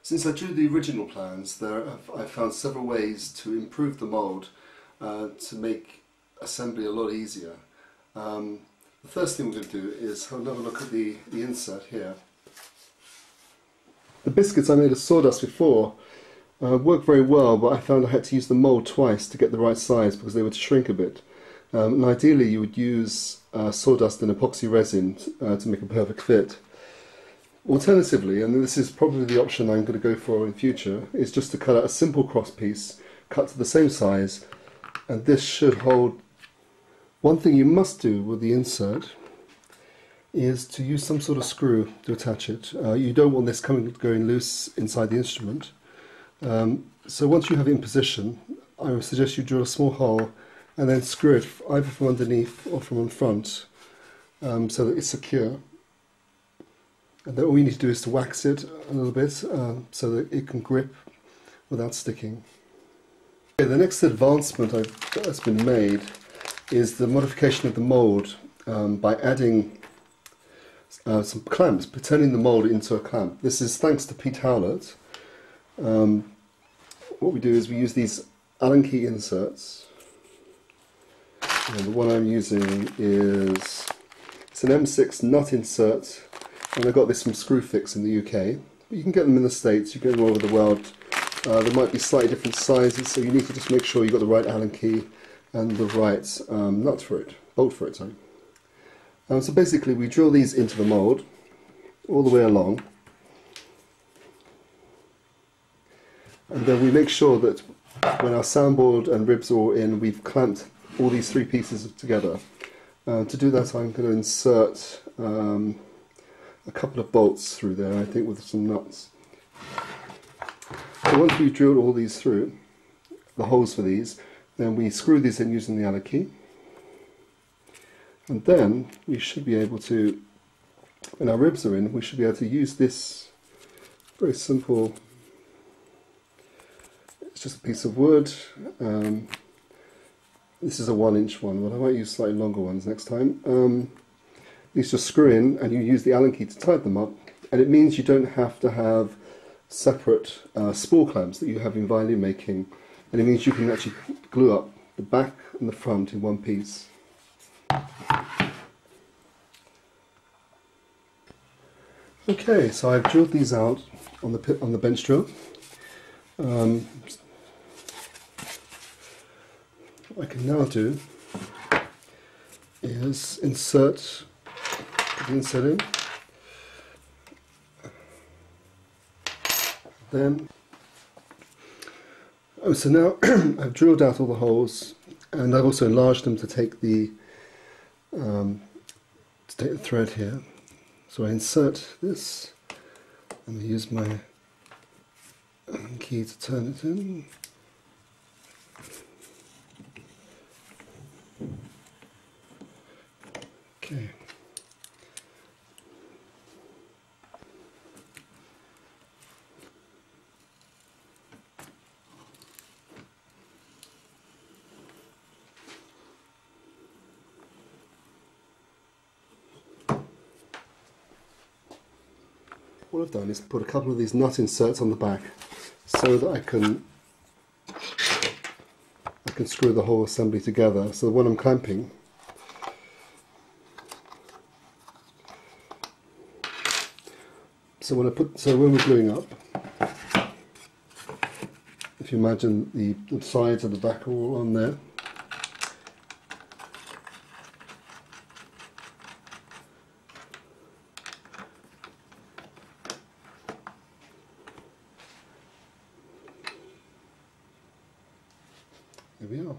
Since I drew the original plans, I found several ways to improve the mould to make assembly a lot easier. The first thing we're going to do is have another look at the insert here. The biscuits I made of sawdust before worked very well, but I found I had to use the mould twice to get the right size because they would shrink a bit. And ideally you would use sawdust and epoxy resin to make a perfect fit. Alternatively, and this is probably the option I'm going to go for in future, is just to cut out a simple cross piece, cut to the same size, and this should hold. One thing you must do with the insert is to use some sort of screw to attach it. You don't want this going loose inside the instrument. So once you have it in position, I would suggest you drill a small hole and then screw it either from underneath or from in front so that it's secure. And then all you need to do is to wax it a little bit so that it can grip without sticking. Okay, the next advancement that's been made is the modification of the mould by adding some clamps, turning the mould into a clamp. This is thanks to Pete Howlett. What we do is we use these Allen key inserts. And the one I'm using is an M6 nut insert. And I got this from Screwfix in the UK. But you can get them in the States, you can get them all over the world. There might be slightly different sizes, so you need to just make sure you've got the right Allen key and the right nut for it, bolt for it, sorry. So basically we drill these into the mould, all the way along. And then we make sure that when our soundboard and ribs are all in, we've clamped all these three pieces together. To do that I'm going to insert a couple of bolts through there, I think, with some nuts. So once we've drilled all these through, the holes for these, then we screw these in using the Allen key. And then we should be able to, when our ribs are in, we should be able to use this very simple, it's just a piece of wood. This is a 1-inch one, but I might use slightly longer ones next time. These just screw in and you use the Allen key to tighten them up, and it means you don't have to have separate spool clamps that you have in violin making, and it means you can actually glue up the back and the front in one piece. Okay, so I've drilled these out on the bench drill. What I can now do is insert the insert in, then so now I've drilled out all the holes, and I've also enlarged them to take the thread here. So I insert this and I use my key to turn it in. Okay. What I've done is put a couple of these nut inserts on the back so that I can screw the whole assembly together. So when I'm clamping, so when we're gluing up, if you imagine the sides and the back are all on there. There we are.